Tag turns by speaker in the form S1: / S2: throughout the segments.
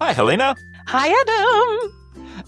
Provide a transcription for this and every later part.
S1: Hi, Helena.
S2: Hi, Adam.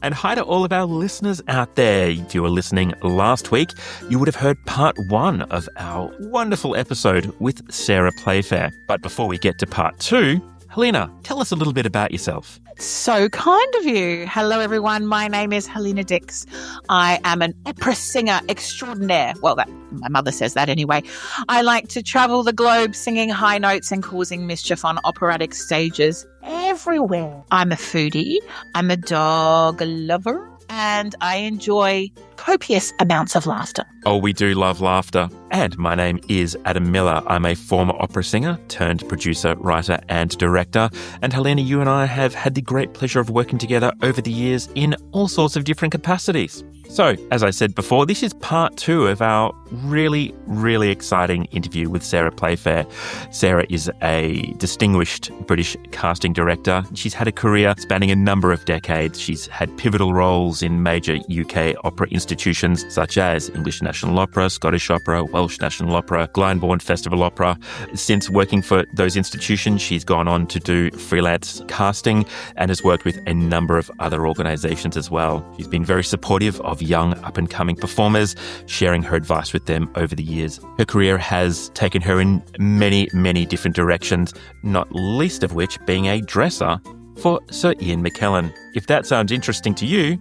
S1: And hi to all of our listeners out there. If you were listening last week, you would have heard part 1 of our wonderful episode with Sarah Playfair. But before we get to part 2, Helena, tell us a little bit about yourself.
S2: So kind of you. Hello, everyone. My name is Helena Dix. I am an opera singer extraordinaire. Well, my mother says that anyway. I like to travel the globe singing high notes and causing mischief on operatic stages everywhere. I'm a foodie. I'm a dog lover. And I enjoy copious amounts of laughter.
S1: Oh, we do love laughter. And my name is Adam Miller. I'm a former opera singer turned producer, writer and director. And Helena, you and I have had the great pleasure of working together over the years in all sorts of different capacities. So, as I said before, this is part 2 of our really, really exciting interview with Sarah Playfair. Sarah is a distinguished British casting director. She's had a career spanning a number of decades. She's had pivotal roles in major UK opera institutions such as English National Opera, Scottish Opera, Welsh National Opera, Glyndebourne Festival Opera. Since working for those institutions, she's gone on to do freelance casting and has worked with a number of other organisations as well. She's been very supportive of young up-and-coming performers, sharing her advice with them over the years. Her career has taken her in many, many different directions, not least of which being a dresser for Sir Ian McKellen. If that sounds interesting to you,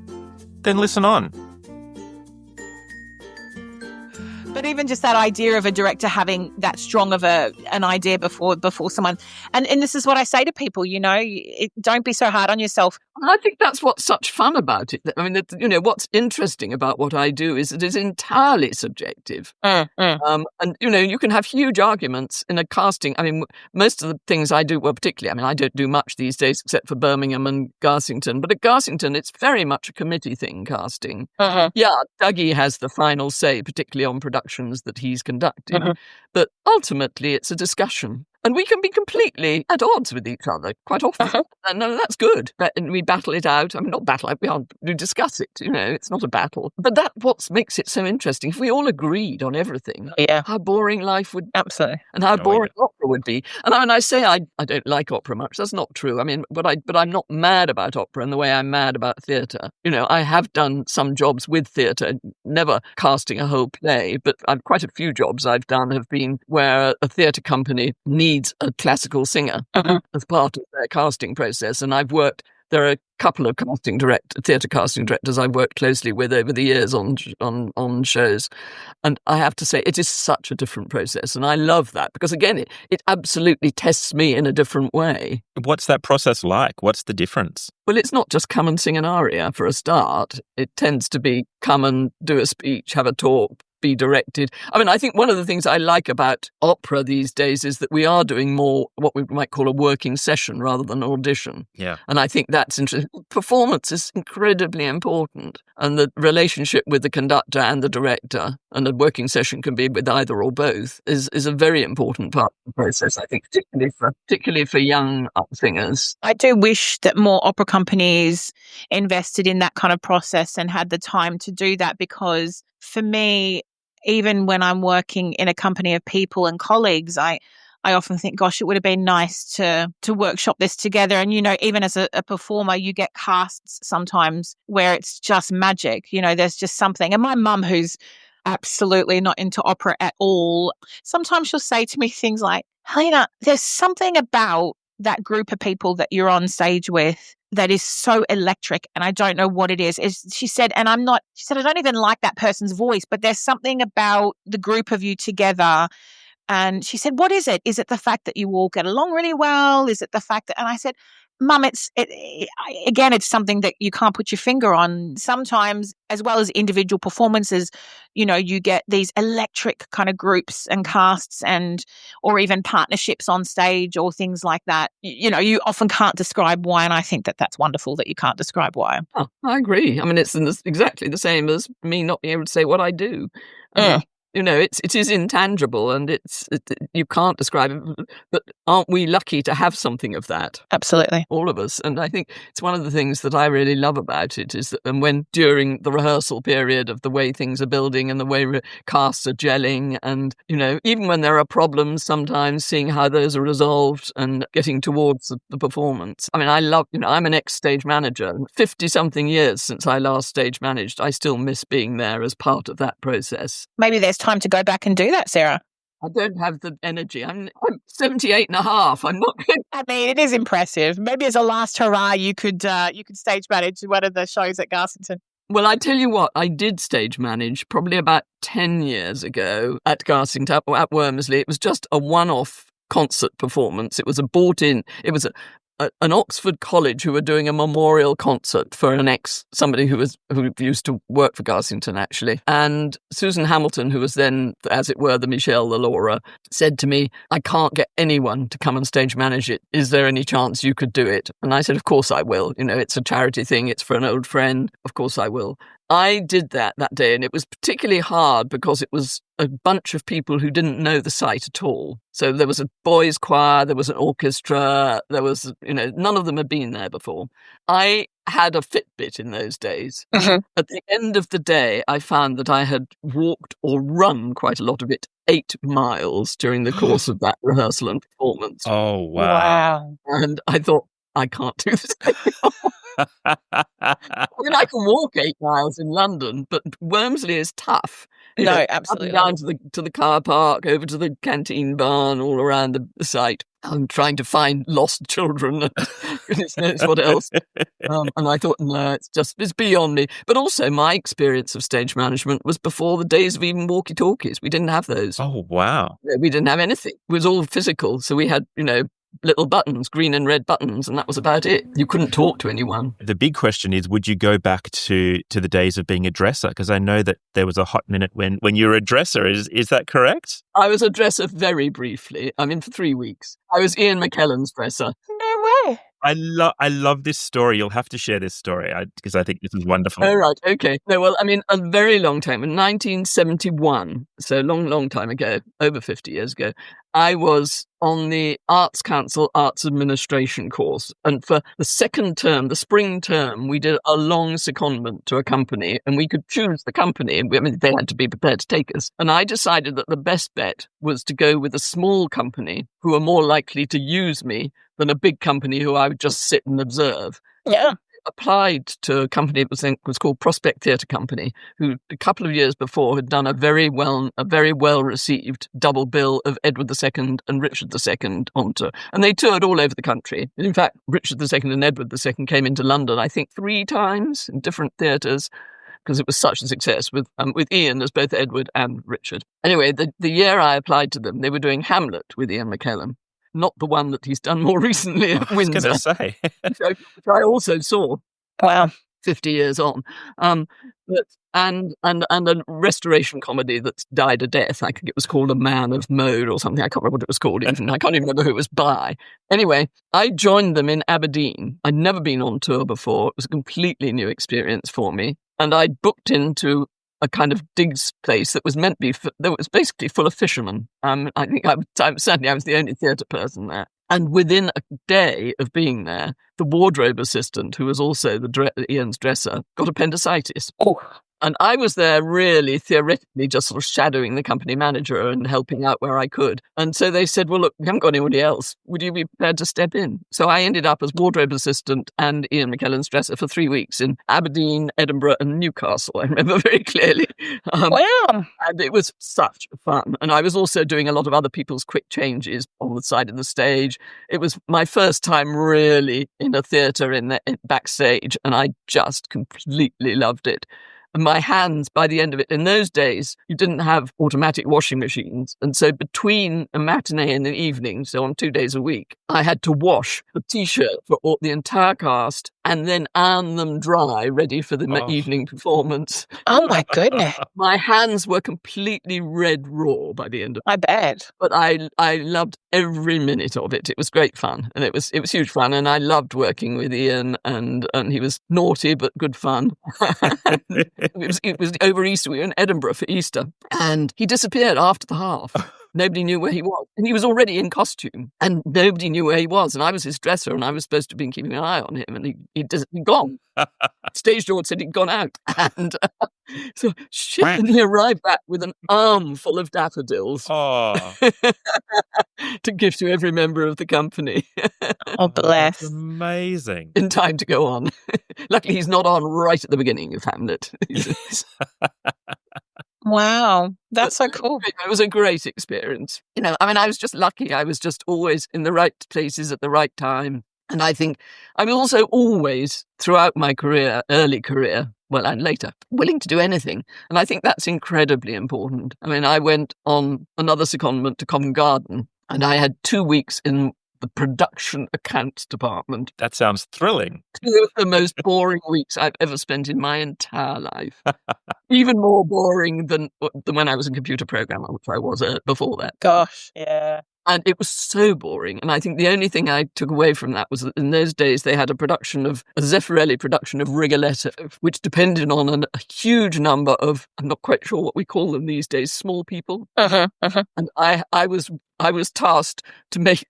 S1: then listen on.
S2: But even just that idea of a director having that strong of an idea before someone, and this is what I say to people, don't be so hard on yourself.
S3: I think that's what's such fun about it. I mean, what's interesting about what I do is it is entirely subjective. And, you can have huge arguments in a casting. I mean, most of the things I do, well, particularly, I don't do much these days except for Birmingham and Garsington. But at Garsington, it's very much a committee thing, casting. Yeah, Dougie has the final say, particularly on productions that he's conducted. But ultimately, it's a discussion. And we can be completely at odds with each other quite often. And that's good. And we battle it out. Not battle it, we discuss it. It's not a battle. But that's what makes it so interesting. If we all agreed on everything, how boring life would be.
S2: Absolutely.
S3: And how boring opera would be. And when I say I don't like opera much, that's not true. But I'm not mad about opera in the way I'm mad about theatre. I have done some jobs with theatre, never casting a whole play, but quite a few jobs I've done have been where a theatre company needs a classical singer as part of their casting process. And there are a couple of theatre casting directors I've worked closely with over the years on shows. And I have to say, it is such a different process. And I love that because, again, it absolutely tests me in a different way.
S1: What's that process like? What's the difference?
S3: Well, it's not just come and sing an aria for a start. It tends to be come and do a speech, have a talk, be directed. I think one of the things I like about opera these days is that we are doing more what we might call a working session rather than an audition.
S1: Yeah.
S3: And I think that's interesting. Performance is incredibly important. And the relationship with the conductor and the director, and a working session can be with either or both, is a very important part of the process, I think, particularly for young singers.
S2: I do wish that more opera companies invested in that kind of process and had the time to do that, because for me, even when I'm working in a company of people and colleagues, I often think, gosh, it would have been nice to workshop this together. And, even as a performer, you get casts sometimes where it's just magic. There's just something. And my mum, who's absolutely not into opera at all, sometimes she'll say to me things like, Helena, there's something about that group of people that you're on stage with that is so electric, and I don't know what it is. She said, I don't even like that person's voice, but there's something about the group of you together. And she said, what is it? Is it the fact that you all get along really well? Is it the fact that, and I said, Mum, it's something that you can't put your finger on. Sometimes, as well as individual performances, you get these electric kind of groups and casts or even partnerships on stage or things like that. You often can't describe why. And I think that that's wonderful that you can't describe why.
S3: Oh, I agree. It's exactly the same as me not being able to say what I do. it is intangible, and you can't describe it. But aren't we lucky to have something of that?
S2: Absolutely.
S3: All of us. And I think it's one of the things that I really love about it is that, and when during the rehearsal period of the way things are building and the way casts are gelling, and, even when there are problems, sometimes seeing how those are resolved and getting towards the performance. I mean, I love, I'm an ex-stage manager. 50-something years since I last stage managed, I still miss being there as part of that process.
S2: Maybe there's time to go back and do that, Sarah.
S3: I don't have the energy. I'm 78 and a half. I'm not going.
S2: I mean, it is impressive. Maybe as a last hurrah, you could stage manage one of the shows at Garsington.
S3: Well, I tell you what, I did stage manage probably about 10 years ago at Garsington, at Wormsley. It was just a one-off concert performance. It was an Oxford college who were doing a memorial concert for somebody who used to work for Garsington, actually. And Susan Hamilton, who was then, as it were, the Michelle, the Laura, said to me, I can't get anyone to come and stage manage it. Is there any chance you could do it? And I said, of course I will. It's a charity thing. It's for an old friend. Of course I will. I did that day, and it was particularly hard because it was a bunch of people who didn't know the site at all. So there was a boys' choir, there was an orchestra, there was, none of them had been there before. I had a Fitbit in those days.
S2: Mm-hmm.
S3: At the end of the day, I found that I had walked or run quite a lot of it, 8 miles during the course of that rehearsal and performance.
S1: Oh, wow.
S3: And I thought, I can't do this anymore. I mean, I can walk 8 miles in London, but Wormsley is tough.
S2: No, absolutely.
S3: Up and down to the car park, over to the canteen barn, all around the site. I'm trying to find lost children and goodness knows what else. And I thought, no, it's beyond me. But also my experience of stage management was before the days of even walkie-talkies. We didn't have those.
S1: Oh, wow.
S3: We didn't have anything. It was all physical. So we had, little buttons, green and red buttons, and that was about it. You couldn't talk to anyone.
S1: The big question is, would you go back to the days of being a dresser? Because I know that there was a hot minute when you were a dresser. Is that correct?
S3: I was a dresser very briefly. I mean, for 3 weeks. I was Ian McKellen's dresser.
S2: No way.
S1: I love this story. You'll have to share this story because I think this is wonderful.
S3: Oh, right. Okay. No, well, I mean, a very long time. In 1971, so long time ago, over 50 years ago, I was on the Arts Council Arts Administration course. And for the second term, the spring term, we did a long secondment to a company, and we could choose the company. I mean, they had to be prepared to take us. And I decided that the best bet was to go with a small company who were more likely to use me than a big company who I would just sit and observe.
S2: Yeah.
S3: Applied to a company that was called Prospect Theatre Company, who a couple of years before had done a very well received double bill of Edward II and Richard II on tour. And they toured all over the country. And in fact, Richard II and Edward II came into London, I think, 3 times in different theatres, because it was such a success with Ian as both Edward and Richard. Anyway, the year I applied to them, they were doing Hamlet with Ian McKellen. Not the one that he's done more recently at Windsor.
S1: I was going to say.
S3: which I also saw.
S2: Wow.
S3: 50 years on. But a restoration comedy that's died a death. I think it was called A Man of Mode or something. I can't remember what it was called even. I can't even remember who it was by. Anyway, I joined them in Aberdeen. I'd never been on tour before. It was a completely new experience for me. And I booked into a kind of digs place that was meant to be, that was basically full of fishermen. I think I was the only theatre person there. And within a day of being there, the wardrobe assistant, who was also Ian's dresser, got appendicitis.
S2: Oh.
S3: And I was there really theoretically just sort of shadowing the company manager and helping out where I could. And so they said, well, look, we haven't got anybody else. Would you be prepared to step in? So I ended up as wardrobe assistant and Ian McKellen's dresser for 3 weeks in Aberdeen, Edinburgh and Newcastle. I remember very clearly.
S2: Wow.
S3: And it was such fun. And I was also doing a lot of other people's quick changes on the side of the stage. It was my first time really in a theatre in backstage, and I just completely loved it. And my hands, by the end of it, in those days, you didn't have automatic washing machines. And so between a matinee and an evening, so on 2 days a week, I had to wash the T-shirt for the entire cast and then iron them dry, ready for the evening performance.
S2: Oh, my goodness.
S3: My hands were completely red raw by the end of it.
S2: I bet.
S3: But I loved every minute of it. It was great fun. And it was huge fun. And I loved working with Ian, and he was naughty but good fun. It was over Easter. We were in Edinburgh for Easter, and he disappeared after the half. Nobody knew where he was. And he was already in costume, and nobody knew where he was. And I was his dresser, and I was supposed to be keeping an eye on him, and he'd gone. Stage door said he'd gone out. And so, shit, and he arrived back with an armful of daffodils to give to every member of the company.
S2: Oh, bless.
S1: That's amazing.
S3: In time to go on. Luckily, he's not on right at the beginning of Hamlet.
S2: Wow, that's so cool.
S3: It was a great experience. I was just lucky. I was just always in the right places at the right time. And I think I was also always, throughout my career, early career, well, and later, willing to do anything. And I think that's incredibly important. I went on another secondment to Covent Garden, and I had 2 weeks in the production accounts department.
S1: That sounds thrilling.
S3: 2 of the most boring weeks I've ever spent in my entire life. Even more boring than when I was a computer programmer, which I was before that.
S2: Gosh, yeah.
S3: And it was so boring. And I think the only thing I took away from that was that in those days they had a Zeffirelli production of Rigoletto, which depended on a huge number of, I'm not quite sure what we call them these days, small people. And I was tasked to make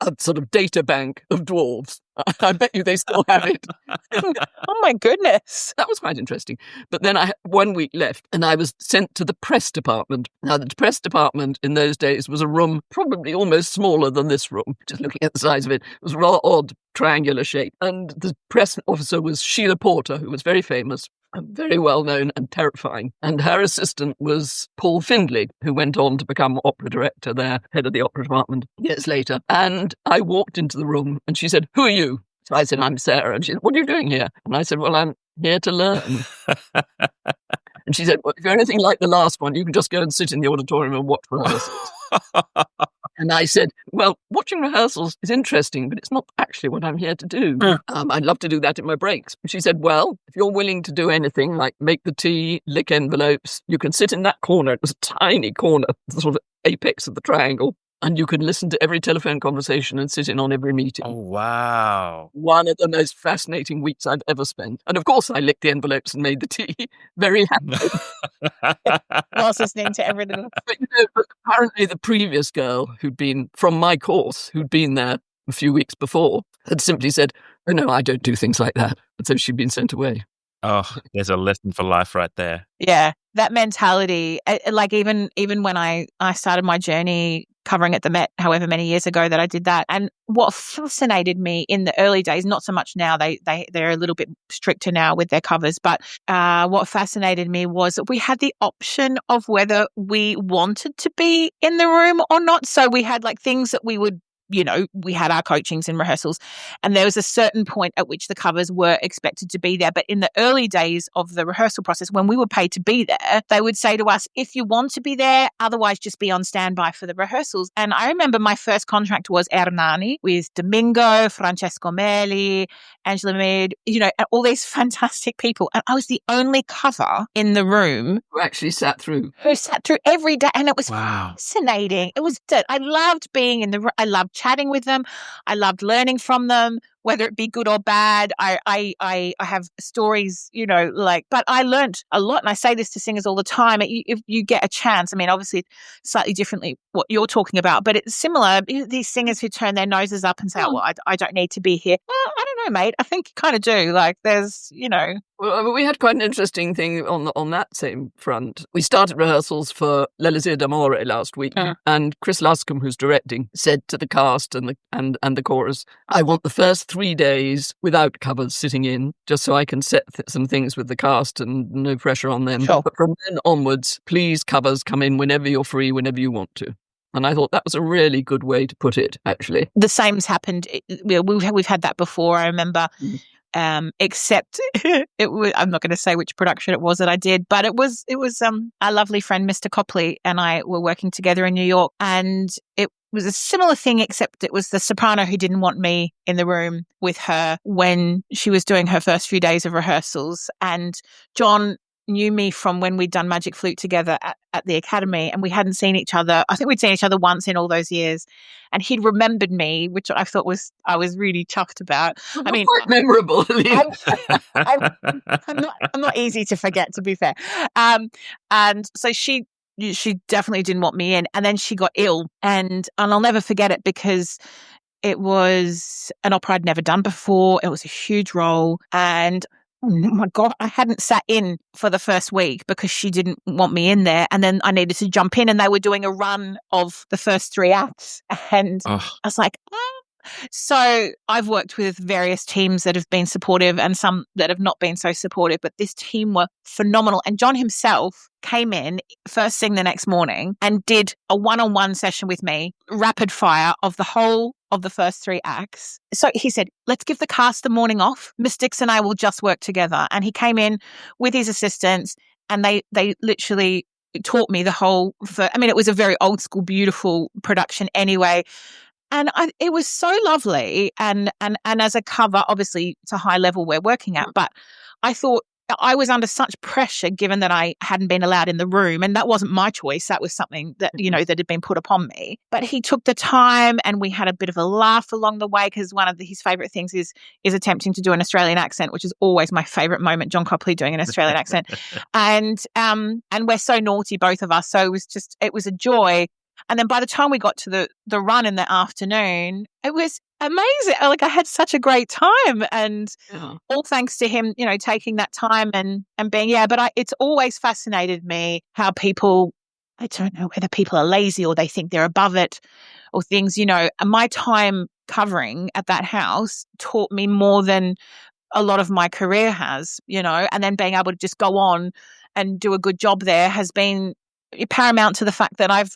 S3: a sort of data bank of dwarves. I bet you they still have it.
S2: Oh my goodness.
S3: That was quite interesting. But then I had 1 week left, and I was sent to the press department. Now, the press department in those days was a room probably almost smaller than this room, just looking at the size of it. It was a rather odd, triangular shape. And the press officer was Sheila Porter, who was very famous, very well known and terrifying. And her assistant was Paul Findlay, who went on to become opera director there, head of the opera department years later. And I walked into the room and she said, "Who are you?" So I said, "I'm Sarah." And she said, "What are you doing here?" And I said, "Well, I'm here to learn." And she said, "Well, if you're anything like the last one, you can just go and sit in the auditorium and watch rehearsals." And I said, "Well, watching rehearsals is interesting, but it's not actually what I'm here to do. I'd love to do that in my breaks." And she said, "Well, if you're willing to do anything, like make the tea, lick envelopes, you can sit in that corner." It was a tiny corner, the sort of apex of the triangle. And you could listen to every telephone conversation and sit in on every meeting.
S1: Oh, wow.
S3: One of the most fascinating weeks I've ever spent. And of course, I licked the envelopes and made the tea. Very happy.
S2: Whilst listening to every little...
S3: But apparently the previous girl who'd been from my course, who'd been there a few weeks before, had simply said, "Oh, no, I don't do things like that." And so she'd been sent away.
S1: Oh, there's a lesson for life right there.
S2: Yeah, that mentality, like even when I started my journey covering at the Met, however many years ago that I did that. And what fascinated me in the early days, not so much now, they're a little bit stricter now with their covers, but what fascinated me was that we had the option of whether we wanted to be in the room or not. So we had like things that we would, we had our coachings and rehearsals, and there was a certain point at which the covers were expected to be there. But in the early days of the rehearsal process, when we were paid to be there, they would say to us, "If you want to be there, otherwise just be on standby for the rehearsals." And I remember my first contract was Hernani with Domingo, Francesco Meli, Angela Mead, and all these fantastic people. And I was the only cover in the room
S3: Who actually sat through
S2: every day. And it was
S1: Wow.
S2: fascinating. I loved being in the room. I loved chatting with them. I loved learning from them, whether it be good or bad. I have stories, but I learned a lot. And I say this to singers all the time. If you get a chance, obviously slightly differently what you're talking about, but it's similar. These singers who turn their noses up and say, "Oh, well, I don't need to be here." Well, I don't know, mate. I think you kind of do. Like there's,
S3: Well, we had quite an interesting thing on that same front. We started rehearsals for L'Elisir d'Amore last week, and Chris Luscombe, who's directing, said to the cast and the chorus, "I want the first 3 days without covers sitting in, just so I can set some things with the cast and no pressure on them.
S2: Sure.
S3: But from then onwards, please, covers, come in whenever you're free, whenever you want to." And I thought that was a really good way to put it, actually.
S2: The same's happened. We've had that before. I remember. Except it was, I'm not going to say which production it was that I did, but it was our lovely friend Mr. Copley and I were working together in New York, and it was a similar thing, except it was the soprano who didn't want me in the room with her when she was doing her first few days of rehearsals. And John knew me from when we'd done Magic Flute together at the academy, and we hadn't seen each other. I think we'd seen each other once in all those years, and he'd remembered me, which I thought I was really chuffed about.
S3: Well,
S2: I mean,
S3: quite memorable.
S2: I'm not easy to forget, to be fair. And so she definitely didn't want me in, and then she got ill, and I'll never forget it because it was an opera I'd never done before. It was a huge role, and oh my God, I hadn't sat in for the first week because she didn't want me in there. And then I needed to jump in, and they were doing a run of the first 3 acts. And I was like, So I've worked with various teams that have been supportive and some that have not been so supportive, but this team were phenomenal. And John himself came in first thing the next morning and did a one-on-one session with me, rapid fire of the whole of the first 3 acts. So he said, let's give the cast the morning off. Miss Dix and I will just work together. And he came in with his assistants, and they literally taught me the whole, it was a very old school, beautiful production anyway. And it was so lovely. And as a cover, obviously it's a high level we're working at, but I thought I was under such pressure given that I hadn't been allowed in the room, and that wasn't my choice. That was something that, that had been put upon me. But he took the time, and we had a bit of a laugh along the way, because one of his favourite things is attempting to do an Australian accent, which is always my favourite moment, John Copley doing an Australian accent. And we're so naughty, both of us. So it was a joy. And then by the time we got to the run in the afternoon, it was amazing. Like, I had such a great time, and all thanks to him, taking that time and being, but it's always fascinated me how people, I don't know whether people are lazy or they think they're above it or things, my time covering at that house taught me more than a lot of my career has, and then being able to just go on and do a good job there has been paramount to the fact that I've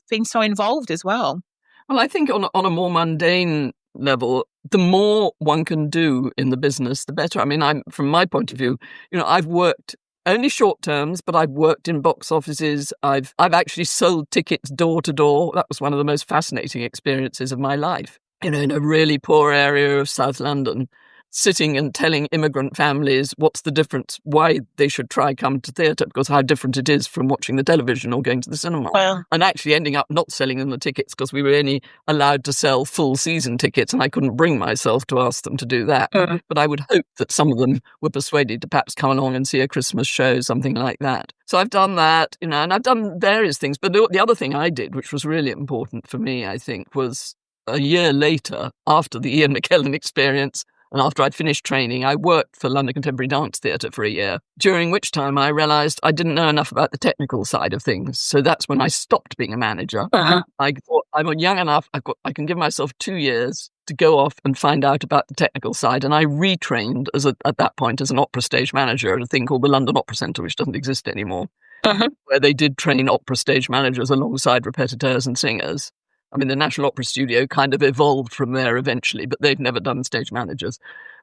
S2: been so involved as well.
S3: Well, I think on a more mundane level, the more one can do in the business, the better. I mean, from my point of view, I've worked only short terms, but I've worked in box offices. I've actually sold tickets door to door. That was one of the most fascinating experiences of my life. In a really poor area of South London, sitting and telling immigrant families what's the difference, why they should try come to theatre, because how different it is from watching the television or going to the cinema.
S2: Well,
S3: and actually ending up not selling them the tickets because we were only allowed to sell full season tickets, and I couldn't bring myself to ask them to do that. But I would hope that some of them were persuaded to perhaps come along and see a Christmas show, something like that. So I've done that, and I've done various things. But the other thing I did, which was really important for me, I think, was a year later, after the Ian McKellen experience, and after I'd finished training, I worked for London Contemporary Dance Theatre for a year, during which time I realised I didn't know enough about the technical side of things. So that's when I stopped being a manager. I thought, I'm young enough, I can give myself 2 years to go off and find out about the technical side. And I retrained at that point as an opera stage manager at a thing called the London Opera Centre, which doesn't exist anymore, where they did train opera stage managers alongside repetiteurs and singers. I mean, the National Opera Studio kind of evolved from there eventually, but they've never done stage managers.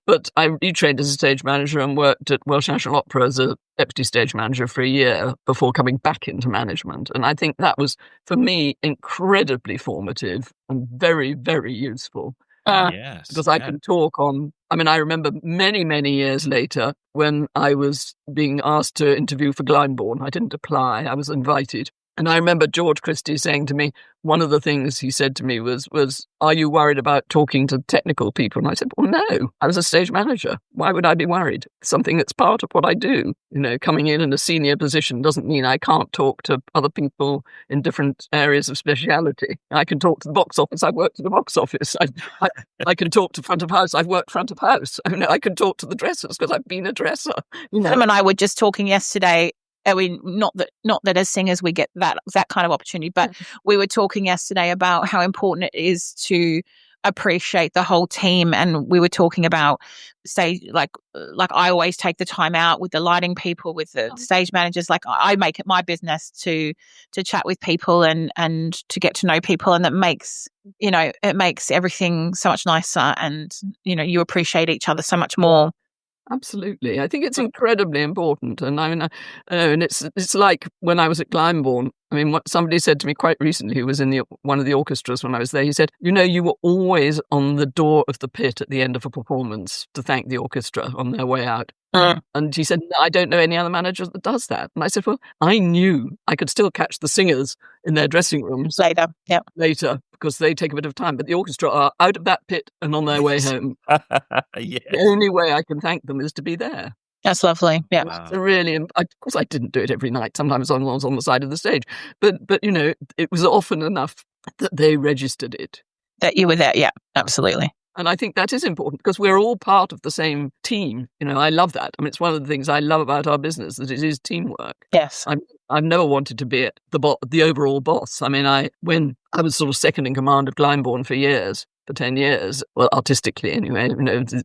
S3: But I retrained as a stage manager and worked at Welsh National Opera as a deputy stage manager for a year before coming back into management. And I think that was, for me, incredibly formative and very, very useful.
S1: Yes.
S3: Because I can talk on... I remember many, many years later when I was being asked to interview for Glyndebourne. I didn't apply, I was invited. And I remember George Christie saying to me, one of the things he said to me was, are you worried about talking to technical people? And I said, well, no, I was a stage manager. Why would I be worried? Something that's part of what I do. Coming in a senior position doesn't mean I can't talk to other people in different areas of speciality. I can talk to the box office. I've worked at the box office. I can talk to front of house. I've worked front of house. I can talk to the dressers because I've been a dresser.
S2: Adam and I were just talking yesterday. Not that as singers we get that kind of opportunity, but we were talking yesterday about how important it is to appreciate the whole team. And we were talking about, say, like I always take the time out with the lighting people, with the stage managers. Like, I make it my business to chat with people and to get to know people, and that makes it makes everything so much nicer, and you appreciate each other so much more.
S3: Absolutely. I think it's incredibly important. And and it's like when I was at Glyndebourne, what somebody said to me quite recently, who was in one of the orchestras when I was there, he said, you were always on the door of the pit at the end of a performance to thank the orchestra on their way out. And she said, "No, I don't know any other manager that does that." And I said, well, I knew I could still catch the singers in their dressing rooms later because they take a bit of time. But the orchestra are out of that pit and on their way home.
S1: Yes.
S3: The only way I can thank them is to be there.
S2: That's lovely. Yeah.
S3: Wow. So really, of course, I didn't do it every night. Sometimes I was on the side of the stage. But it was often enough that they registered it.
S2: That you were there. Yeah, absolutely.
S3: And I think that is important because we're all part of the same team. I love that. I mean, it's one of the things I love about our business, that it is teamwork.
S2: Yes.
S3: I've never wanted to be the overall boss. I mean, when I was sort of second in command of Glyndebourne for 10 years, well, artistically anyway,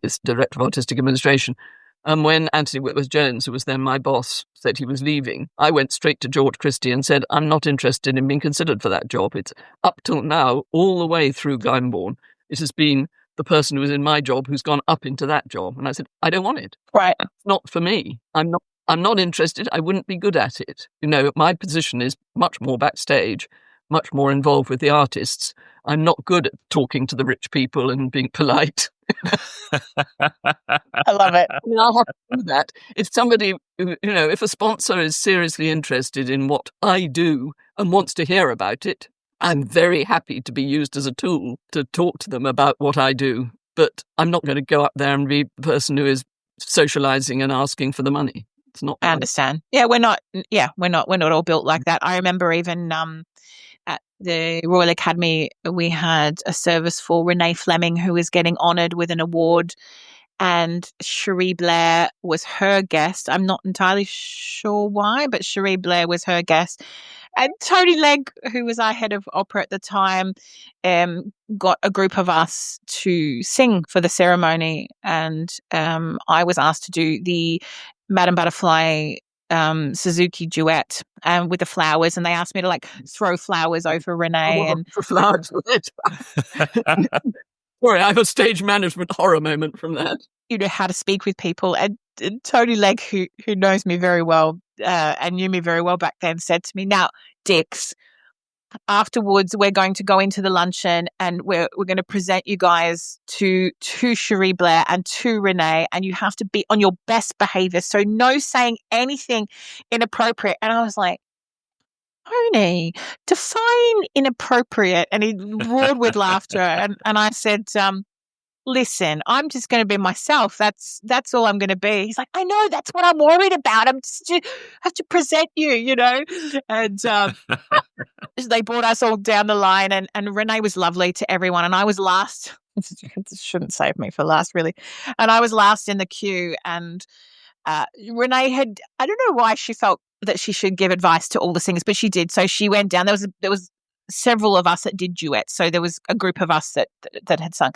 S3: it's director of artistic administration. And when Anthony Whitworth-Jones, who was then my boss, said he was leaving, I went straight to George Christie and said, I'm not interested in being considered for that job. It's up till now, all the way through Glyndebourne, it has been the person who was in my job who's gone up into that job. And I said, I don't want it.
S2: Right.
S3: It's not for me. I'm not interested. I wouldn't be good at it. My position is much more backstage, much more involved with the artists. I'm not good at talking to the rich people and being polite.
S2: I love it.
S3: I mean, I'll have to do that. If somebody, if a sponsor is seriously interested in what I do and wants to hear about it, I'm very happy to be used as a tool to talk to them about what I do. But I'm not going to go up there and be the person who is socializing and asking for the money. It's not.
S2: I understand. Yeah, we're not all built like that. I remember even at the Royal Academy, we had a service for Renee Fleming, who was getting honoured with an award, and Cherie Blair was her guest. I'm not entirely sure why, but Cherie Blair was her guest. And Tony Legg, who was our head of opera at the time, got a group of us to sing for the ceremony. And I was asked to do the Madame Butterfly Suzuki duet with the flowers, and they asked me to throw flowers over Renee.
S3: And for flowers with it. Sorry, I have a stage management horror moment from that.
S2: How to speak with people. And Tony Legg, who knows me very well and knew me very well back then, said to me, now, Dix, afterwards we're going to go into the luncheon and we're going to present you guys to Cherie Blair and to Renee, and you have to be on your best behaviour. So no saying anything inappropriate. And I was like, Tony, define inappropriate. And he roared with laughter. And I said, listen, I'm just going to be myself. That's all I'm going to be. He's like, I know, that's what I'm worried about. I have to present you, And they brought us all down the line, and Renee was lovely to everyone. And I was last. This shouldn't save me for last, really. And I was last in the queue. And Renee I don't know why she felt that she should give advice to all the singers, but she did. So she went down. There was several of us that did duets. So there was a group of us that had sung.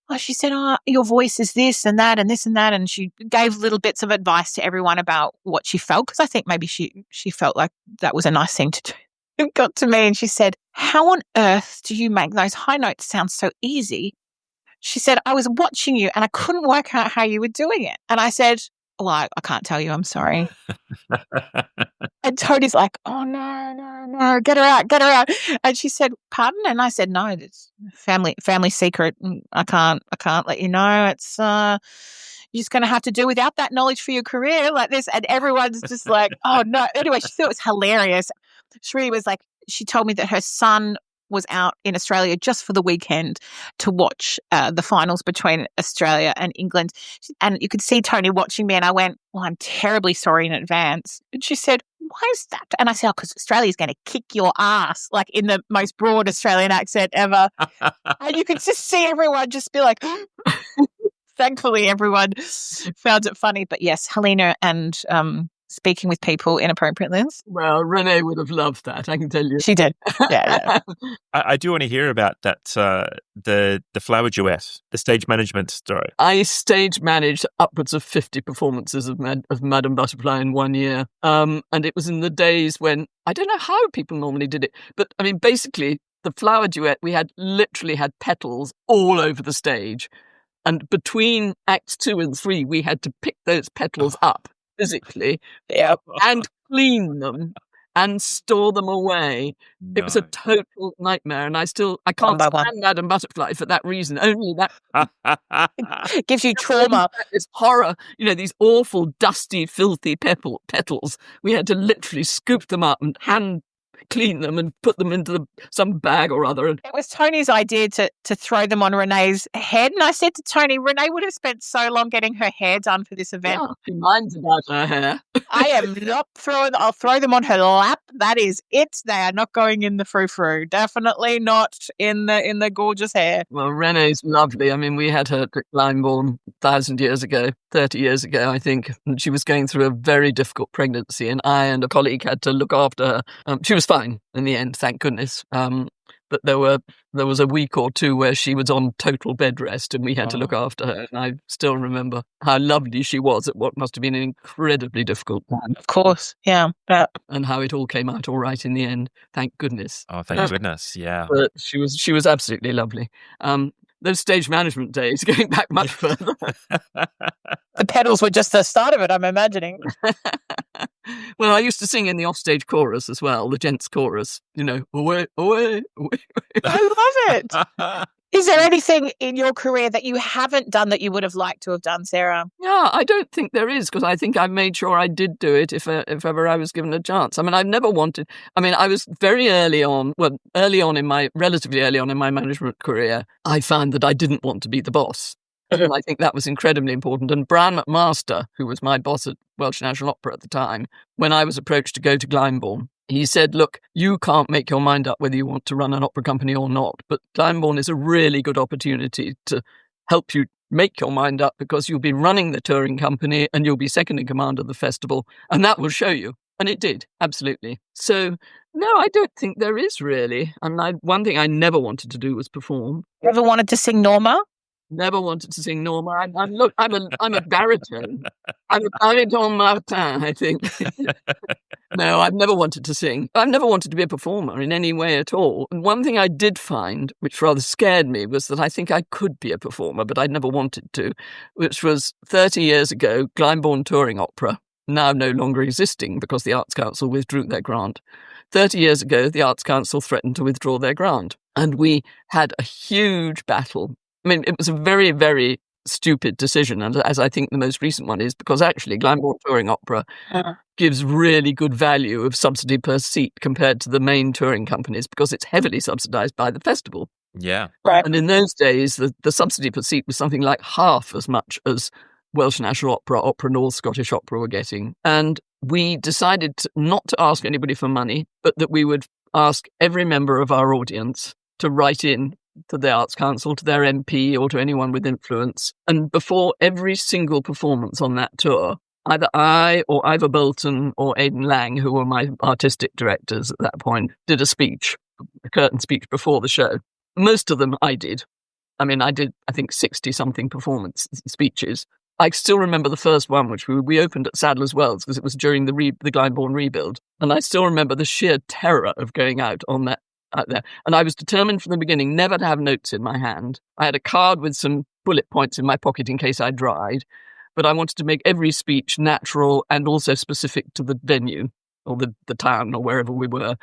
S2: Oh, she said, your voice is this and that and this and that. And she gave little bits of advice to everyone about what she felt, because I think maybe she felt like that was a nice thing to do. It got to me and she said, how on earth do you make those high notes sound so easy? She said, I was watching you and I couldn't work out how you were doing it. And I said, well, I can't tell you, I'm sorry. And Tony's like, oh, no, get her out. And she said, pardon? And I said, no, it's family secret. I can't let you know. It's you're just going to have to do without that knowledge for your career like this. And everyone's just like, oh, no. Anyway, she thought it was hilarious. Cherie was like, she told me that her son was out in Australia just for the weekend to watch the finals between Australia and England. And you could see Tony watching me, and I went, well, I'm terribly sorry in advance. And she said, why is that? And I said, because Australia's going to kick your ass, like in the most broad Australian accent ever. And you could just see everyone just be like, thankfully everyone found it funny. But yes, Helena and speaking with people inappropriately.
S3: Well, Renee would have loved that, I can tell you.
S2: She did. Yeah.
S1: I do want to hear about that, the flower duet, the stage management story.
S3: I stage managed upwards of 50 performances of Madame Butterfly in 1 year. And it was in the days when, I don't know how people normally did it, but I mean, basically, the flower duet, we literally had petals all over the stage. And between acts 2 and 3, we had to pick those petals up physically and clean them and store them away.
S1: No.
S3: It was a total nightmare, and I can't stand Madame Butterfly for that reason. Only that
S2: it gives you trauma.
S3: This horror, these awful, dusty, filthy petals. We had to literally scoop them up and hand clean them and put them into some bag or other.
S2: It was Tony's idea to throw them on Renee's head. And I said to Tony, Renee would have spent so long getting her hair done for this event.
S3: Yeah, she minds about her hair.
S2: I am not I'll throw them on her lap. That is it. They are not going in the frou-frou. Definitely not in the gorgeous hair.
S3: Well, Renee's lovely. I mean, we had her at Glyndebourne 30 years ago, I think. And she was going through a very difficult pregnancy, and I and a colleague had to look after her. She was fine in the end, thank goodness. But there was a week or two where she was on total bed rest, and we had to look after her. And I still remember how lovely she was at what must have been an incredibly difficult time.
S2: Of course, yeah.
S3: And how it all came out all right in the end, thank goodness.
S1: Oh, thank goodness, yeah.
S3: But she was absolutely lovely. Those stage management days, going back much further.
S2: The pedals were just the start of it, I'm imagining.
S3: Well, I used to sing in the offstage chorus as well, the gents' chorus. Away, away, away.
S2: I love it. Is there anything in your career that you haven't done that you would have liked to have done, Sarah?
S3: Yeah, I don't think there is, because I think I made sure I did do it if ever I was given a chance. I mean, I've never wanted. I mean, I was relatively early on in my management career, I found that I didn't want to be the boss. And I think that was incredibly important. And Brian McMaster, who was my boss at Welsh National Opera at the time, when I was approached to go to Glyndebourne, he said, look, you can't make your mind up whether you want to run an opera company or not, but Glyndebourne is a really good opportunity to help you make your mind up, because you'll be running the touring company and you'll be second in command of the festival, and that will show you. And it did, absolutely. So, no, I don't think there is really. And one thing I never wanted to do was perform.
S2: Ever wanted to sing Norma?
S3: Never wanted to sing Norma. I'm a baritone. I'm a baritone Martin, I think. No, I've never wanted to sing. I've never wanted to be a performer in any way at all. And one thing I did find, which rather scared me, was that I think I could be a performer, but I never wanted to, which was 30 years ago, Glyndebourne Touring Opera, now no longer existing because the Arts Council withdrew their grant. 30 years ago, the Arts Council threatened to withdraw their grant, and we had a huge battle. I mean, it was a very, very stupid decision, and as I think the most recent one is, because actually Glyndebourne Touring Opera gives really good value of subsidy per seat compared to the main touring companies, because it's heavily subsidised by the festival.
S1: Yeah.
S2: Right.
S3: And in those days, the subsidy per seat was something like half as much as Welsh National Opera, Opera North, Scottish Opera were getting. And we decided not to ask anybody for money, but that we would ask every member of our audience to write in to the Arts Council, to their MP, or to anyone with influence. And before every single performance on that tour, either I or Ivor Bolton or Aidan Lang, who were my artistic directors at that point, did a curtain speech before the show. Most of them I did. I mean, I did, I think, 60-something performance speeches. I still remember the first one, which we opened at Sadler's Wells, because it was during the Glyndebourne rebuild. And I still remember the sheer terror of going out there. And I was determined from the beginning never to have notes in my hand. I had a card with some bullet points in my pocket in case I dried, but I wanted to make every speech natural and also specific to the venue or the town or wherever we were.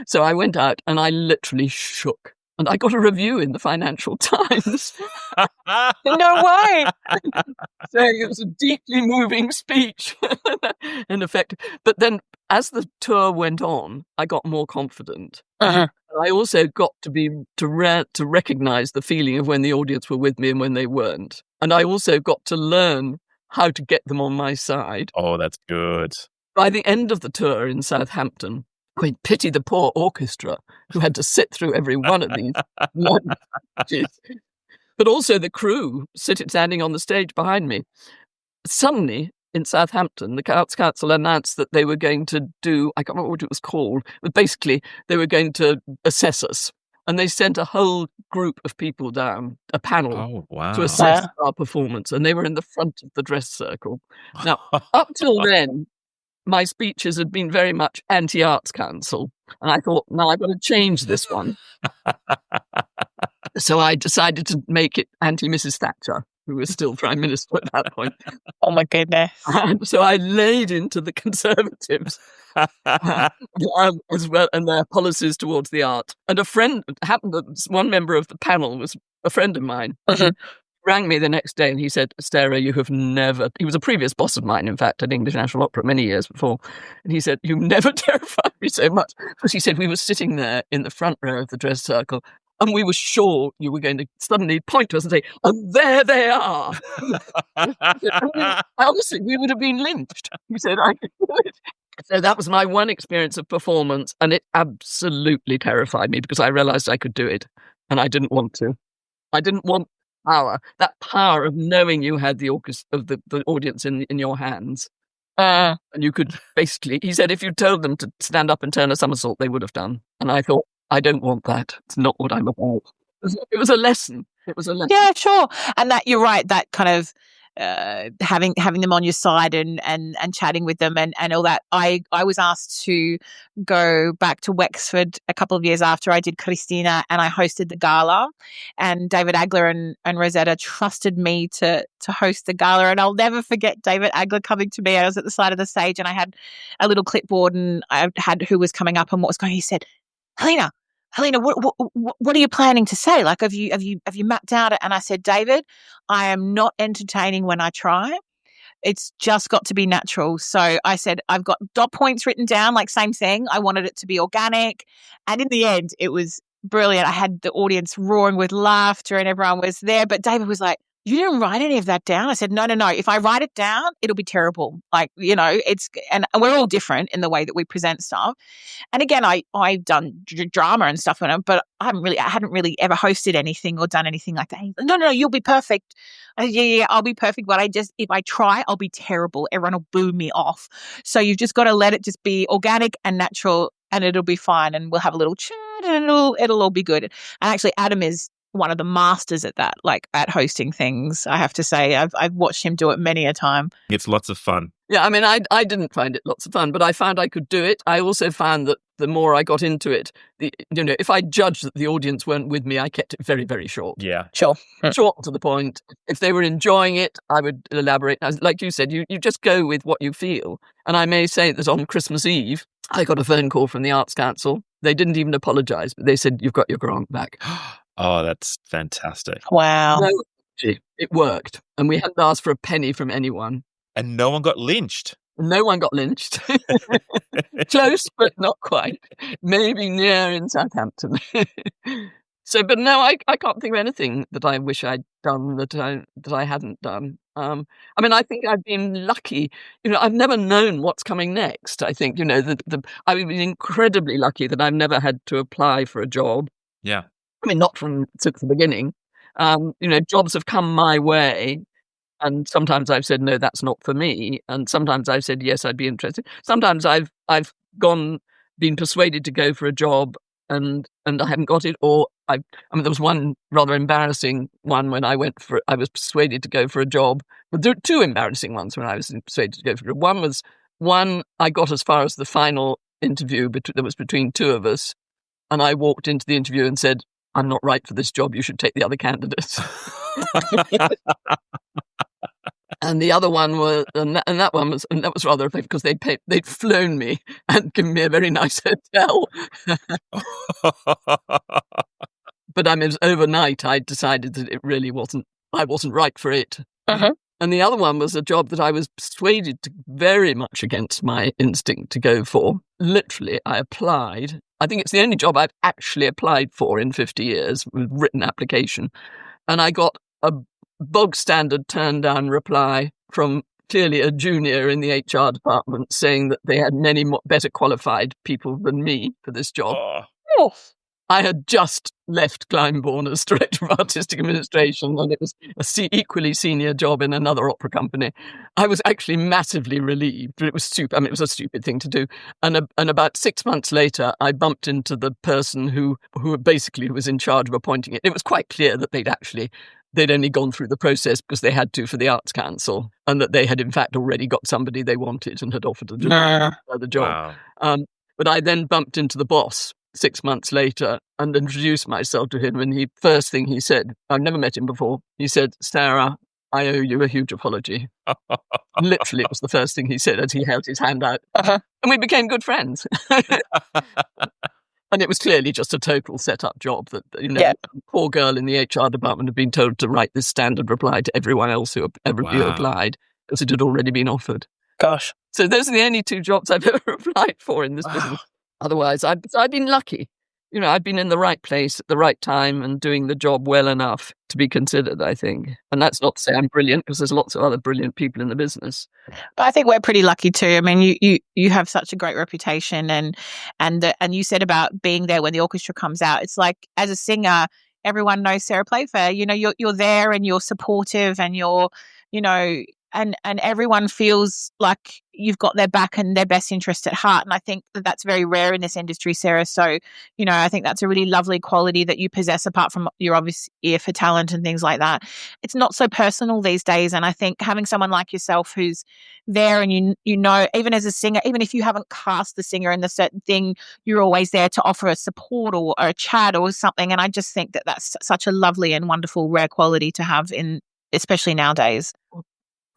S3: So I went out and I literally shook. And I got a review in the Financial Times.
S2: No way!
S3: Saying it was a deeply moving speech, in effect. But then, as the tour went on, I got more confident. I also got to recognise the feeling of when the audience were with me and when they weren't. And I also got to learn how to get them on my side.
S1: Oh, that's good.
S3: By the end of the tour in Southampton, I pity the poor orchestra who had to sit through every one of these long speeches. But also the crew standing on the stage behind me. Suddenly, in Southampton, the Arts Council announced that they were going to do, I can't remember what it was called, but basically they were going to assess us. And they sent a whole group of people down, a panel, to assess our performance. And they were in the front of the dress circle. Now, up till then, my speeches had been very much anti-Arts Council. And I thought, no, I've got to change this one. So I decided to make it anti-Mrs. Thatcher. who was still Prime Minister at that point.
S2: Oh my goodness.
S3: And so I laid into the Conservatives as well, and their policies towards the art. And a friend happened that one member of the panel was a friend of mine. Rang me the next day and he said, Sarah, you have never... He was a previous boss of mine, in fact, at English National Opera many years before. And he said, you've never terrified me so much. Because he said, we were sitting there in the front row of the dress circle and we were sure you were going to suddenly point to us and say, and there they are. Honestly, we would have been lynched. He said, I could do it. So that was my one experience of performance, and it absolutely terrified me because I realised I could do it, and I didn't want to. I didn't want power, that power of knowing you had the audience in your hands. And you could basically, he said, if you told them to stand up and turn a somersault, they would have done. And I thought, I don't want that. It's not what I'm about. It was a lesson. It was a lesson.
S2: Yeah, sure. And that, you're right, that kind of having them on your side and chatting with them and all that. I was asked to go back to Wexford a couple of years after I did Christina, and I hosted the gala, and David Agler and Rosetta trusted me to host the gala. And I'll never forget David Agler coming to me. I was at the side of the stage and I had a little clipboard and I had who was coming up and what was going. He said, Helena, what are you planning to say? Like, have you mapped out it? And I said, David, I am not entertaining when I try. It's just got to be natural. So I said, I've got dot points written down, like same thing. I wanted it to be organic. And in the end, it was brilliant. I had the audience roaring with laughter and everyone was there. But David was like, you didn't write any of that down? I said, no. If I write it down, it'll be terrible. Like, and we're all different in the way that we present stuff. And again, I've done drama and stuff, but I hadn't really ever hosted anything or done anything like that. No, you'll be perfect. Yeah, I'll be perfect. But if I try, I'll be terrible. Everyone will boo me off. So you've just got to let it just be organic and natural, and it'll be fine. And we'll have a little chat, and it'll all be good. And actually, Adam is one of the masters at that, like at hosting things. I have to say, I've watched him do it many a time.
S1: It's lots of fun.
S3: Yeah, I mean, I didn't find it lots of fun, but I found I could do it. I also found that the more I got into it, if I judged that the audience weren't with me, I kept it very, very short.
S1: Yeah.
S2: Sure.
S3: Short to the point. If they were enjoying it, I would elaborate. Like you said, you just go with what you feel. And I may say that on Christmas Eve, I got a phone call from the Arts Council. They didn't even apologise, but they said, you've got your grant back.
S1: Oh, that's fantastic.
S2: Wow.
S3: No, it worked. And we hadn't asked for a penny from anyone.
S1: And no one got lynched.
S3: No one got lynched. Close, but not quite. Maybe near in Southampton. So, but no, I can't think of anything that I wish I'd done that I hadn't done. I mean, I think I've been lucky. I've never known what's coming next. I think, I've been incredibly lucky that I've never had to apply for a job.
S1: Yeah.
S3: I mean, not since the beginning. Jobs have come my way, and sometimes I've said, no, that's not for me. And sometimes I've said, yes, I'd be interested. Sometimes I've been persuaded to go for a job and I haven't got it. Or there was one rather embarrassing one when I was persuaded to go for a job. But there were two embarrassing ones when I was persuaded to go for a job. One, I got as far as the final interview that was between two of us. And I walked into the interview and said, I'm not right for this job. You should take the other candidates. And the other one was, and that was rather effective because they'd flown me and given me a very nice hotel. But it was overnight. I decided that it really I wasn't right for it.
S2: Uh-huh.
S3: And the other one was a job that I was persuaded to very much against my instinct to go for. Literally, I applied. I think it's the only job I've actually applied for in 50 years with written application. And I got a bog standard turn down reply from clearly a junior in the HR department saying that they had many better qualified people than me for this job.
S2: Oh.
S3: I had just left Glyndebourne as Director of Artistic Administration, and it was an equally senior job in another opera company. I was actually massively relieved, but it was stupid. I mean, it was a stupid thing to do. And about 6 months later, I bumped into the person who basically was in charge of appointing it. It was quite clear that they'd only gone through the process because they had to for the Arts Council, and that they had in fact already got somebody they wanted and had offered the job.
S1: Wow.
S3: But I then bumped into the boss 6 months later and introduced myself to him. And first thing he said, I've never met him before. He said, Sarah, I owe you a huge apology. Literally, it was the first thing he said as he held his hand out. And we became good friends. And it was clearly just a total set-up job that, poor girl in the HR department had been told to write this standard reply to everyone else who ever applied, because it had already been offered.
S2: Gosh.
S3: So those are the only 2 jobs I've ever applied for in this business. Otherwise, I've been lucky. I've been in the right place at the right time and doing the job well enough to be considered, I think. And that's not to say I'm brilliant, because there's lots of other brilliant people in the business.
S2: But I think we're pretty lucky too. I mean, you have such a great reputation, and you said about being there when the orchestra comes out. It's like, as a singer, everyone knows Sarah Playfair. You're there and you're supportive, and you're, and everyone feels like you've got their back and their best interest at heart. And I think that that's very rare in this industry, Sarah. So, I think that's a really lovely quality that you possess, apart from your obvious ear for talent and things like that. It's not so personal these days. And I think having someone like yourself who's there, and even as a singer, even if you haven't cast the singer in the certain thing, you're always there to offer a support or a chat or something. And I just think that that's such a lovely and wonderful, rare quality to have, especially nowadays.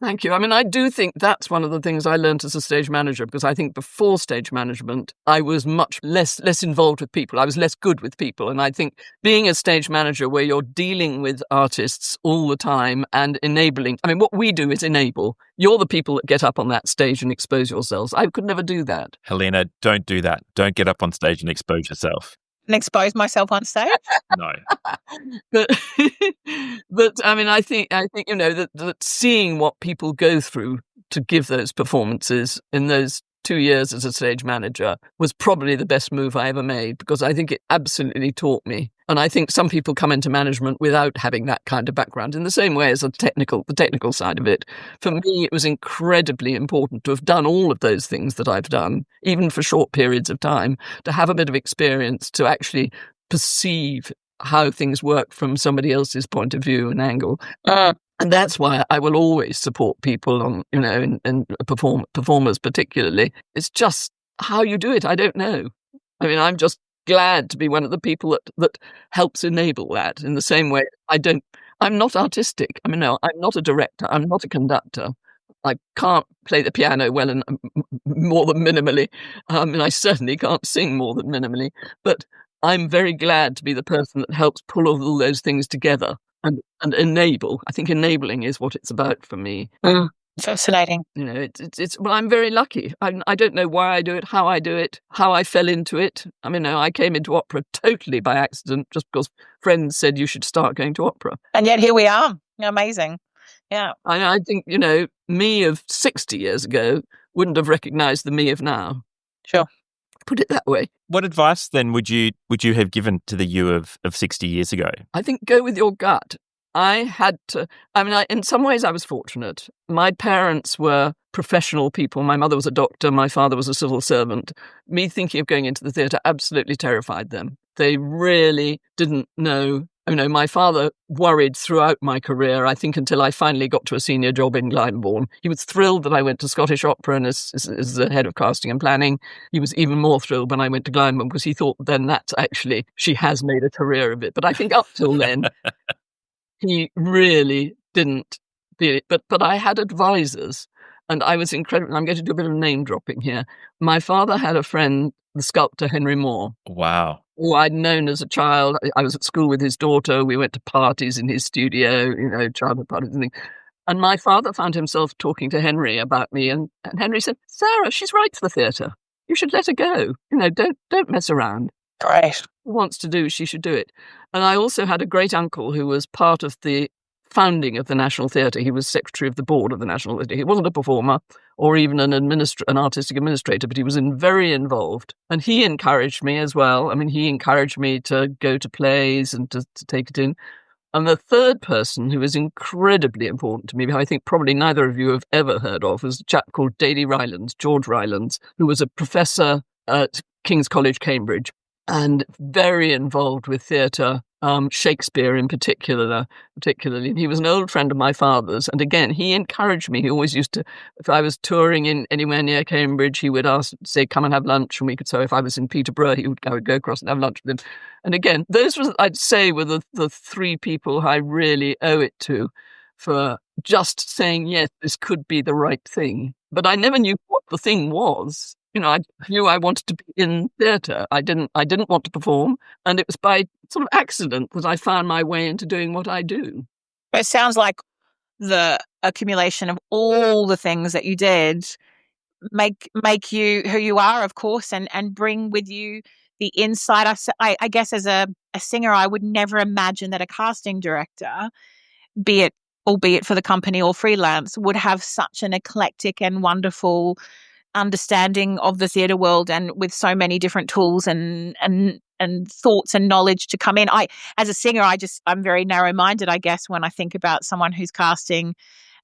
S3: Thank you. I mean, I do think that's one of the things I learned as a stage manager, because I think before stage management, I was much less involved with people. I was less good with people. And I think being a stage manager where you're dealing with artists all the time and enabling, I mean, what we do is enable. You're the people that get up on that stage and expose yourselves. I could never do that.
S1: Helena, don't do that. Don't get up on stage and expose yourself.
S2: And expose myself on stage?
S1: No.
S3: But I mean, I think that seeing what people go through to give those performances in those 2 years as a stage manager was probably the best move I ever made, because I think it absolutely taught me. And I think some people come into management without having that kind of background, in the same way as the technical side of it. For me, it was incredibly important to have done all of those things that I've done, even for short periods of time, to have a bit of experience to actually perceive how things work from somebody else's point of view and angle. And that's why I will always support people on, and performers particularly. It's just how you do it. I don't know. I mean, I'm just glad to be one of the people that helps enable that, in the same way I'm not artistic. I mean, no, I'm not a director. I'm not a conductor. I can't play the piano well and more than minimally. And I certainly can't sing more than minimally. But I'm very glad to be the person that helps pull all those things together and enable. I think enabling is what it's about for me.
S2: Fascinating.
S3: It's well, I'm very lucky. I don't know why I do it, how I fell into it. I mean, I came into opera totally by accident, just because friends said you should start going to opera.
S2: And yet here we are. Amazing. Yeah.
S3: I think, me of 60 years ago wouldn't have recognised the me of now.
S2: Sure.
S3: Put it that way.
S1: What advice then would you have given to the you of 60 years ago?
S3: I think go with your gut. I had to, in some ways I was fortunate. My parents were professional people. My mother was a doctor. My father was a civil servant. Me thinking of going into the theatre absolutely terrified them. They really didn't know. My father worried throughout my career, I think, until I finally got to a senior job in Glyndebourne. He was thrilled that I went to Scottish Opera and as the head of casting and planning. He was even more thrilled when I went to Glyndebourne, because he thought then that's actually, she has made a career of it. But I think up till then, he really didn't feel it. But I had advisors, and I was incredible. I'm going to do a bit of name dropping here. My father had a friend, the sculptor Henry Moore.
S1: Wow.
S3: Who I'd known as a child. I was at school with his daughter. We went to parties in his studio, childhood parties and things. And my father found himself talking to Henry about me, and Henry said, "Sarah, she's right for the theatre. You should let her go. Don't mess around.
S2: Great.
S3: What wants to do, she should do it." And I also had a great uncle who was part of the founding of the National Theatre. He was secretary of the board of the National Theatre. He wasn't a performer or even an artistic administrator, but he was very involved. And he encouraged me as well. I mean, he encouraged me to go to plays and to take it in. And the third person who was incredibly important to me, who I think probably neither of you have ever heard of, was a chap called George Rylands, who was a professor at King's College, Cambridge, and very involved with theatre, Shakespeare in particularly. He was an old friend of my father's, and again, he encouraged me. He always used to, if I was touring in anywhere near Cambridge, he would say, "Come and have lunch," and we could. So if I was in Peterborough, I would go across and have lunch with him. And again, those I'd say were the three people I really owe it to for just saying, yes, this could be the right thing. But I never knew what the thing was. I knew I wanted to be in theatre. I didn't want to perform. And it was by sort of accident that I found my way into doing what I do.
S2: It sounds like the accumulation of all the things that you did make you who you are, of course, and bring with you the insight. I guess as a singer, I would never imagine that a casting director, albeit for the company or freelance, would have such an eclectic and wonderful understanding of the theatre world, and with so many different tools and thoughts and knowledge to come in. As a singer, I'm very narrow-minded, I guess, when I think about someone who's casting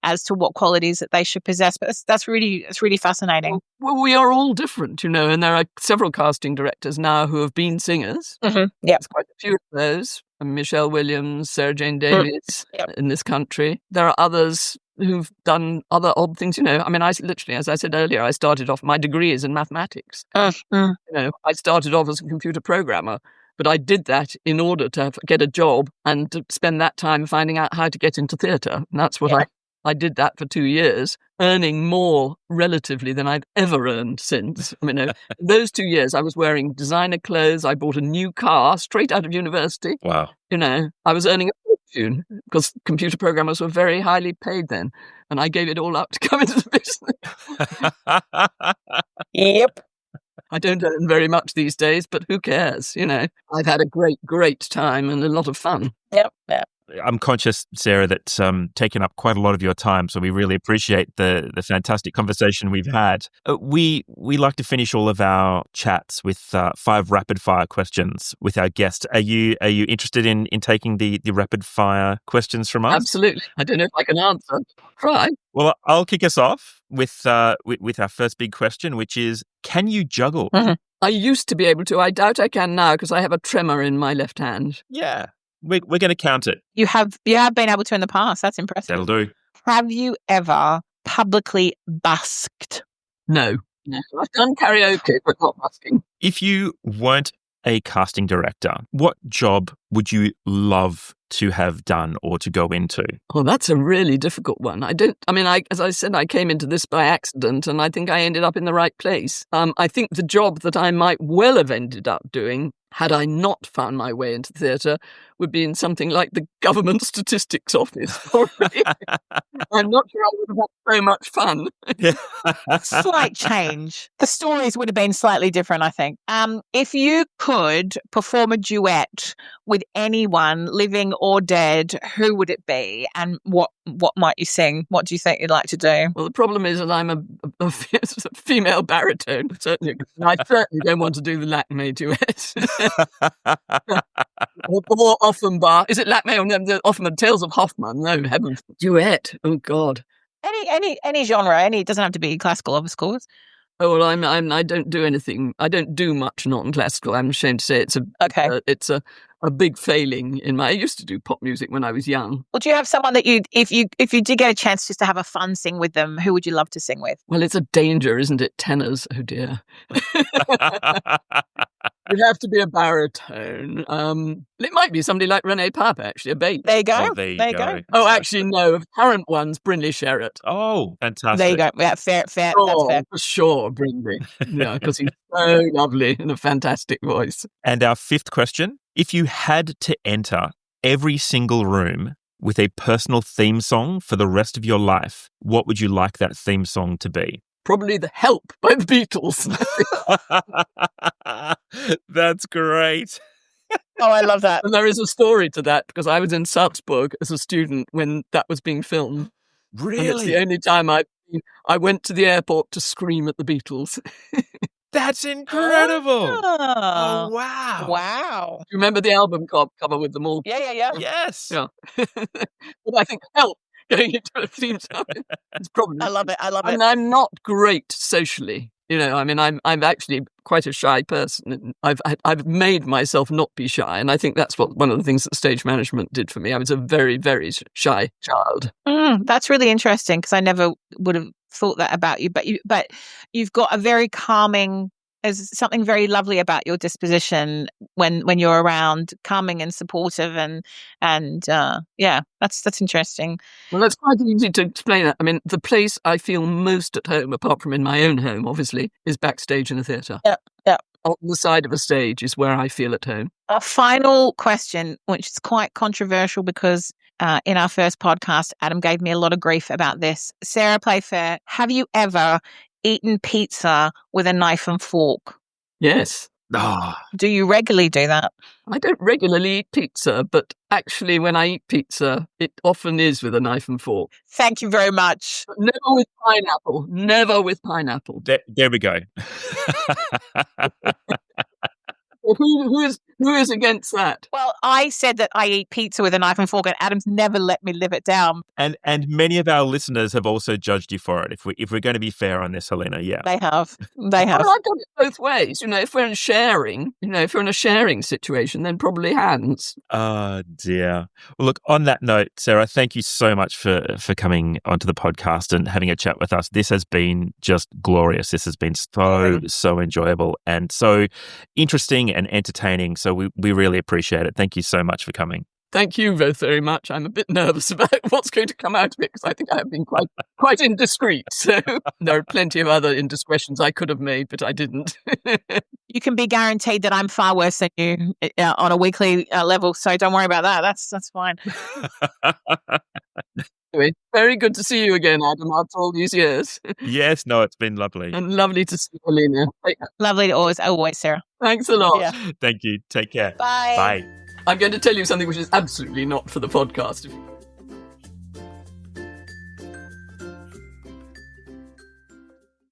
S2: as to what qualities that they should possess. But it's really fascinating.
S3: Well, we are all different, and there are several casting directors now who have been singers.
S2: Mm-hmm. Yeah,
S3: there's quite a few of those. Michelle Williams, Sarah Jane Davies in this country. There are others who've done other odd things. I literally, as I said earlier, I started off, my degree is in mathematics. I started off as a computer programmer, but I did that in order to get a job and to spend that time finding out how to get into theatre. And that's what I did that for 2 years, earning more relatively than I've ever earned since. Those 2 years I was wearing designer clothes. I bought a new car straight out of university.
S1: Wow.
S3: I was earning a fortune because computer programmers were very highly paid then. And I gave it all up to come into the business.
S2: Yep.
S3: I don't earn very much these days, but who cares? I've had a great time and a lot of fun.
S2: Yep.
S1: I'm conscious, Sarah, that's taken up quite a lot of your time, so we really appreciate the fantastic conversation we've had. We like to finish all of our chats with 5 rapid-fire questions with our guest. Are you interested in taking the rapid-fire questions from us?
S3: Absolutely. I don't know if I can answer. Try.
S1: Well, I'll kick us off with our first big question, which is, can you juggle?
S2: Mm-hmm.
S3: I used to be able to. I doubt I can now because I have a tremor in my left hand.
S1: Yeah. We're going to count it.
S2: You have been able to in the past. That's impressive.
S1: That'll do.
S2: Have you ever publicly busked?
S3: No. I've done karaoke, but not busking.
S1: If you weren't a casting director, what job would you love to have done or to go into?
S3: Oh, that's a really difficult one. As I said, I came into this by accident, and I think I ended up in the right place. I think the job that I might well have ended up doing, had I not found my way into theatre, would be in something like the Government Statistics Office. I'm not sure I would have had so much fun.
S2: Slight change. The stories would have been slightly different, I think. If you could perform a duet with anyone, living or dead, who would it be? And what might you sing? What do you think you'd like to do?
S3: Well, the problem is that I'm a female baritone, certainly. And I certainly don't want to do the Lacme duet. or Offenbach. Is it Lacme or Offenbach? Tales of Hoffmann? No, heavens. Duet. Oh, God.
S2: Any genre. It doesn't have to be classical, of course.
S3: Oh, well, I don't do anything. I don't do much non-classical. I'm ashamed to say it's a big failing in my. I used to do pop music when I was young.
S2: Well, do you have someone that if you did get a chance just to have a fun sing with them, who would you love to sing with?
S3: Well, it's a danger, isn't it? Tenors. Oh dear. It'd have to be a baritone. It might be somebody like René Pape, actually, a bass.
S2: There you go.
S1: Oh, there you go.
S3: Oh, actually, no. Of current ones, Brindley Sherritt.
S1: Oh, fantastic.
S2: There you go. Yeah, fair.
S3: Oh,
S2: That's fair.
S3: For sure, Brindley. Yeah, because he's so lovely and a fantastic voice.
S1: And our 5th question, if you had to enter every single room with a personal theme song for the rest of your life, what would you like that theme song to be?
S3: Probably The Help by the Beatles.
S1: That's great.
S2: Oh, I love that.
S3: And there is a story to that because I was in Salzburg as a student when that was being filmed.
S1: Really?
S3: And it's the only time I went to the airport to scream at the Beatles.
S1: That's incredible.
S2: Oh,
S1: wow.
S2: Wow.
S3: Do you remember the album cover with them all?
S2: Yeah.
S1: Yes.
S3: Yeah. But I think Help going into a theme song is probably.
S2: I love it.
S3: And I'm not great socially. I'm actually quite a shy person. And I've made myself not be shy, and I think that's one of the things that stage management did for me. I was a very, very shy child.
S2: That's really interesting because I never would have thought that about you. But you've got a very calming there's something very lovely about your disposition when you're around, calming and supportive, and that's interesting.
S3: Well, that's quite easy to explain that. I mean, the place I feel most at home, apart from in my own home, obviously, is backstage in a theatre.
S2: Yeah.
S3: On the side of a stage is where I feel at home.
S2: A final question, which is quite controversial because in our first podcast, Adam gave me a lot of grief about this. Sarah Playfair, have you ever eaten pizza with a knife and fork?
S3: Yes.
S2: Do you regularly do that?
S3: I don't regularly eat pizza, but actually when I eat pizza, it often is with a knife and fork.
S2: Thank you very much.
S3: But never with pineapple. Never with pineapple.
S1: There we go.
S3: Well, who is against that?
S2: Well, I said that I eat pizza with a knife and fork, and Adam's never let me live it down.
S1: And many of our listeners have also judged you for it. If we're going to be fair on this, Helena, yeah.
S2: They have.
S3: Well, I've done it both ways. If we're in sharing, if we're in a sharing situation, then probably hands.
S1: Oh, dear. Well, look, on that note, Sarah, thank you so much for coming onto the podcast and having a chat with us. This has been just glorious. This has been so enjoyable and so interesting and entertaining. So we really appreciate it. Thank you so much for coming.
S3: Thank you both very much. I'm a bit nervous about what's going to come out of it because I think I have been quite indiscreet. So there are plenty of other indiscretions I could have made, but I didn't.
S2: You can be guaranteed that I'm far worse than you on a weekly level. So don't worry about that. That's fine.
S3: Anyway, very good to see you again, Adam, after all these years.
S1: Yes, no, it's been lovely.
S3: And lovely to see you, Helena.
S2: Lovely to always, Sarah.
S3: Thanks a lot.
S2: Yeah.
S1: Thank you. Take care.
S2: Bye.
S1: Bye.
S3: I'm going to tell you something which is absolutely not for the podcast.